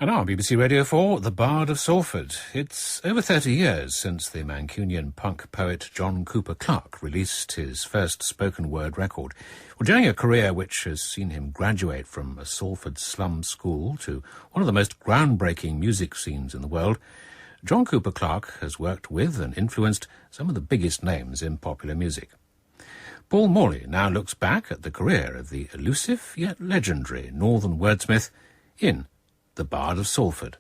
And now, BBC Radio 4, The Bard of Salford. It's over 30 years since the Mancunian punk poet John Cooper Clarke released his first spoken word record. Well, during a career which has seen him graduate from a Salford slum school to one of the most groundbreaking music scenes in the world, John Cooper Clarke has worked with and influenced some of the biggest names in popular music. Paul Morley now looks back at the career of the elusive yet legendary northern wordsmith in The Bard of Salford.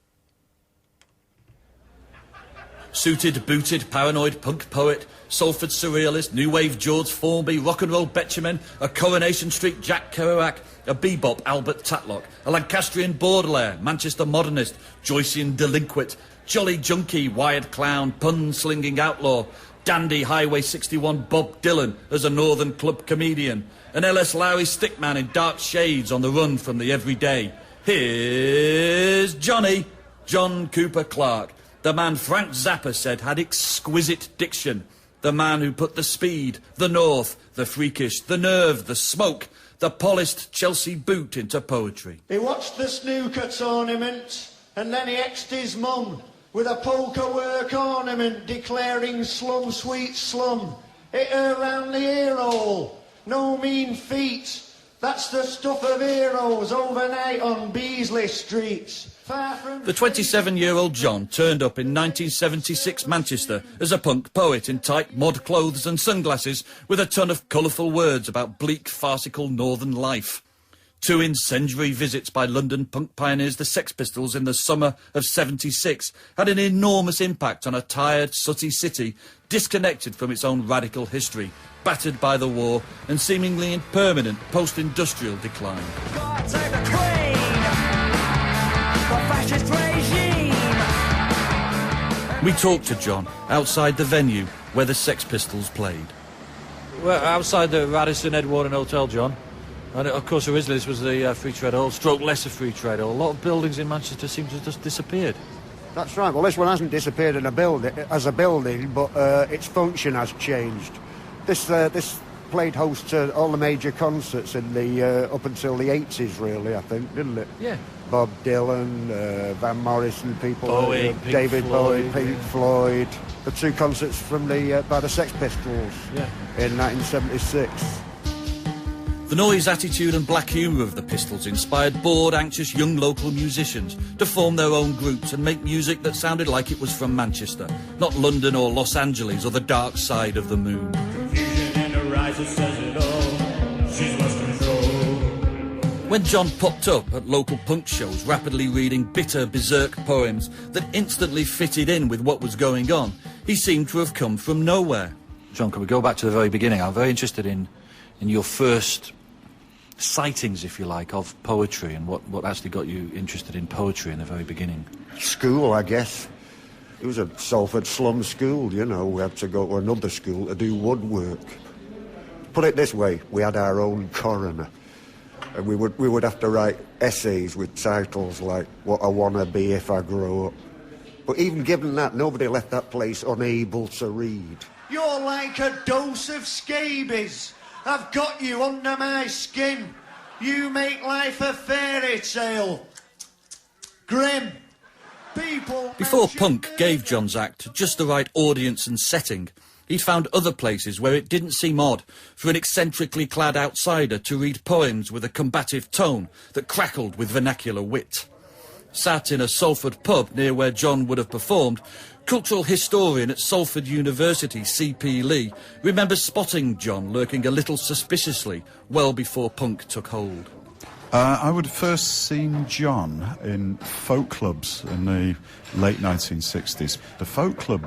Suited, booted, paranoid punk poet, Salford surrealist, new wave George Formby, rock and roll Betjeman, a Coronation Street Jack Kerouac, a bebop Albert Tatlock, a Lancastrian Baudelaire, Manchester modernist, Joycean delinquent, jolly junkie, wired clown, pun-slinging outlaw, dandy Highway 61 Bob Dylan as a northern club comedian, an L.S. Lowry stickman in dark shades on the run from the everyday. Here's Johnny, John Cooper Clarke, the man Frank Zappa said had exquisite diction, the man who put the speed, the north, the freakish, the nerve, the smoke, the polished Chelsea boot into poetry. He watched the snooker tournament and then he exed his mum with a poker work ornament declaring slum sweet slum. Hit her round the ear hole, no mean feat. That's the stuff of heroes overnight on Beasley Street. The 27-year-old John turned up in 1976 Manchester as a punk poet in tight mod clothes and sunglasses with a ton of colourful words about bleak, farcical northern life. 2 incendiary visits by London punk pioneers the Sex Pistols in the summer of '76 had an enormous impact on a tired, sooty city disconnected from its own radical history, battered by the war and seemingly in permanent post-industrial decline. We talked to John outside the venue where the Sex Pistols played. Well, outside the Radisson Ed Warden Hotel, John. And of course, originally this was the Free Trade Hall, stroke lesser Free Trade Hall. A lot of buildings in Manchester seem to have just disappeared. That's right. Well, this one hasn't disappeared as a building, but its function has changed. This played host to all the major concerts in the up until the 80s, really, I think, didn't it? Yeah. Bob Dylan, Van Morrison, people, Bowie, David Floyd, Bowie, Pink Floyd. The 2 concerts from by the Sex Pistols in 1976. The noise, attitude and black humour of the Pistols inspired bored, anxious young local musicians to form their own groups and make music that sounded like it was from Manchester, not London or Los Angeles or the dark side of the moon. When John popped up at local punk shows, rapidly reading bitter, berserk poems that instantly fitted in with what was going on, he seemed to have come from nowhere. John, can we go back to the very beginning? I'm very interested in your first sightings, if you like, of poetry and what actually got you interested in poetry in the very beginning. School, I guess. It was a Salford slum school, you know. We had to go to another school to do woodwork. Put it this way, we had our own coroner. And we would have to write essays with titles like What I Want to Be If I Grow Up. But even given that, nobody left that place unable to read. You're like a dose of scabies. I've got you under my skin. You make life a fairy tale. Grim. People... Before punk gave John's act just the right audience and setting, he'd found other places where it didn't seem odd for an eccentrically clad outsider to read poems with a combative tone that crackled with vernacular wit. Sat in a Salford pub near where John would have performed, cultural historian at Salford University, C.P. Lee, remembers spotting John lurking a little suspiciously well before punk took hold. I would have first seen John in folk clubs in the late 1960s. The folk club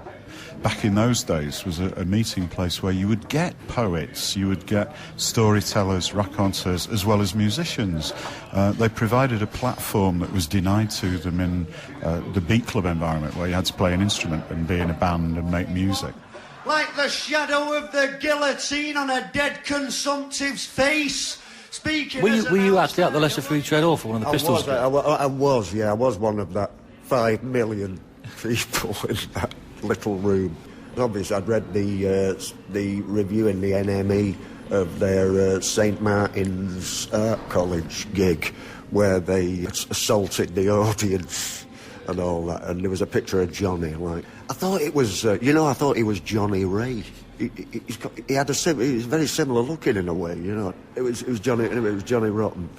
back in those days was a meeting place where you would get poets, you would get storytellers, raconteurs, as well as musicians. They provided a platform that was denied to them in the beat club environment, where you had to play an instrument and be in a band and make music. Like the shadow of the guillotine on a dead consumptive's face. Were you actually at the Lesser Free Trade Hall for one of the Pistols? I was one of that 5 million people in that little room. Obviously, I'd read the review in the NME of their St Martin's Art College gig, where they assaulted the audience and all that, and there was a picture of Johnny, like, I thought it was, I thought he was Johnny Ray. He had he was very similar looking in a way, It was Johnny Rotten.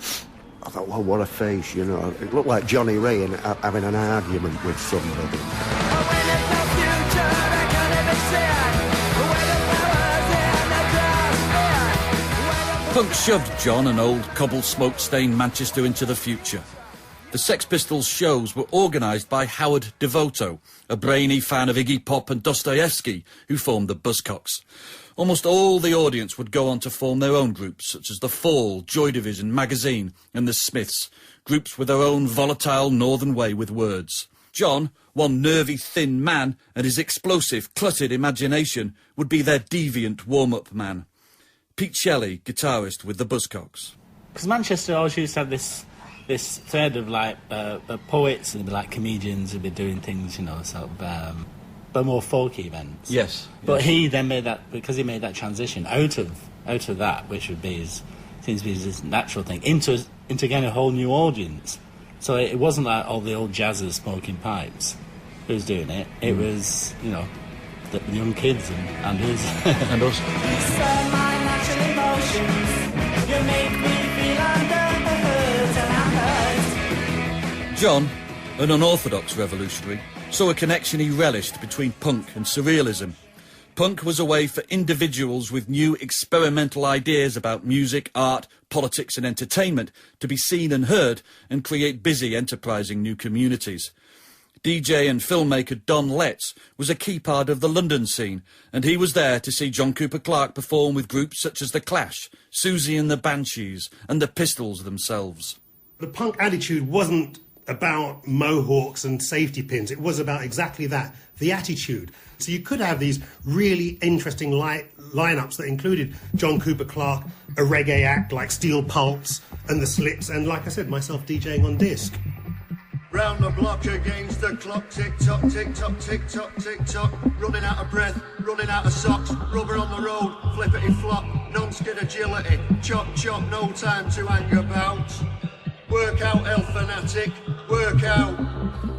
I thought, well, what a face, It looked like Johnny Ray having an argument with somebody. Punk shoved John and old cobble-smoke-stained Manchester into the future. The Sex Pistols shows were organised by Howard Devoto, a brainy fan of Iggy Pop and Dostoevsky, who formed the Buzzcocks. Almost all the audience would go on to form their own groups, such as The Fall, Joy Division, Magazine and The Smiths, groups with their own volatile northern way with words. John, one nervy, thin man, and his explosive, cluttered imagination would be their deviant warm-up man. Pete Shelley, guitarist with the Buzzcocks. Because Manchester always used to have this thread of, like, poets and, like, comedians who'd be doing things, sort of, but more folky events. Yes. But he then made that, because he made that transition out of that, which would be seems to be his natural thing, into getting a whole new audience. So it wasn't like all the old jazzers smoking pipes who was doing it. It was, the young kids and his and us. You make me feel under the hood and I'm hurt. John, an unorthodox revolutionary, saw a connection he relished between punk and surrealism. Punk was a way for individuals with new experimental ideas about music, art, politics and entertainment to be seen and heard and create busy, enterprising new communities. DJ and filmmaker Don Letts was a key part of the London scene, and he was there to see John Cooper Clarke perform with groups such as The Clash, Susie and the Banshees, and the Pistols themselves. The punk attitude wasn't about mohawks and safety pins. It was about exactly that, the attitude. So you could have these really interesting lineups that included John Cooper Clarke, a reggae act like Steel Pulse and the Slits, and like I said, myself DJing on disc. Round the block against the clock, tick-tock, tick-tock, tick-tock, tick-tock. Running out of breath, running out of socks. Rubber on the road, flippity-flop. Non-skid agility, chop-chop, no time to hang about. Work out, El Fanatic, work out.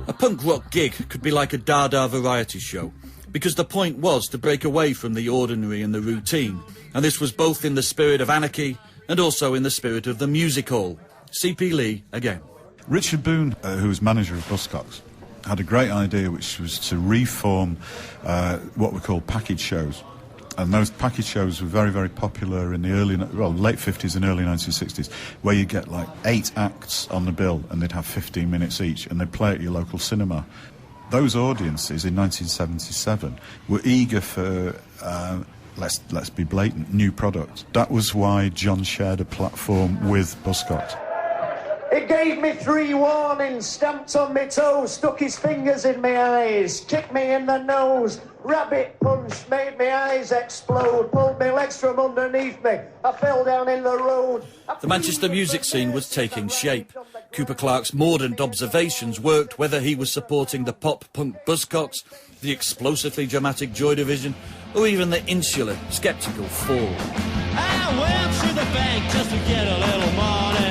A punk rock gig could be like a Dada variety show, because the point was to break away from the ordinary and the routine, and this was both in the spirit of anarchy and also in the spirit of the music hall. C.P. Lee again. Richard Boone, who was manager of Buzzcocks, had a great idea, which was to reform what we call package shows. And those package shows were very, very popular in the late 50s and early 1960s, where you get like 8 acts on the bill and they'd have 15 minutes each, and they'd play at your local cinema. Those audiences in 1977 were eager for, let's be blatant, new product. That was why John shared a platform with Buzzcocks. It gave me 3 warnings, stamped on my toes, stuck his fingers in my eyes, kicked me in the nose, rabbit punch, made my eyes explode, pulled my legs from underneath me, I fell down in the road. The Manchester music scene was taking shape. Cooper Clarke's mordant observations worked whether he was supporting the pop-punk Buzzcocks, the explosively dramatic Joy Division, or even the insular, sceptical Fall. I went to the bank just to get a little money.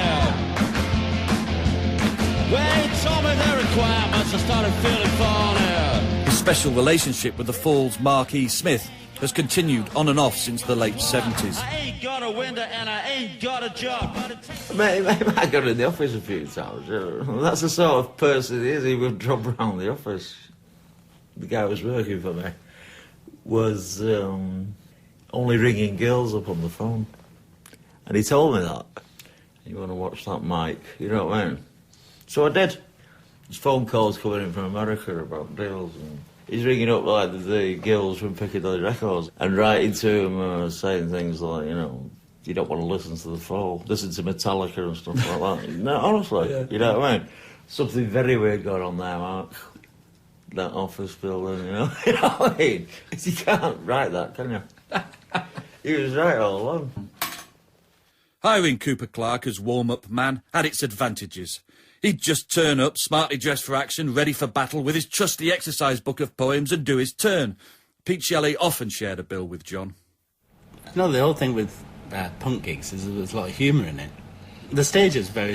When he told me their requirements, I started feeling funny. His special relationship with the Fall's Mark E. Smith has continued on and off since the late 70s. I ain't got a window and I ain't got a job. Mate, I got in the office a few times. That's the sort of person he is. He would drop around the office. The guy who was working for me was only ringing girls up on the phone. And he told me that. You want to watch that mic, you know what I mean? So I did. There's phone calls coming in from America about deals, and he's ringing up like the girls from Piccadilly Records and writing to them, saying things like, you don't want to listen to the Fall, listen to Metallica and stuff like that. No, honestly, you know what I mean? Something very weird going on there, Mark. That office building, you know what I mean? You can't write that, can you? He was right all along. Hiring Cooper Clarke as warm-up man had its advantages. He'd just turn up, smartly dressed for action, ready for battle, with his trusty exercise book of poems and do his turn. Pete Shelley often shared a bill with John. The whole thing with punk gigs is there's a lot of humour in it. The stage is very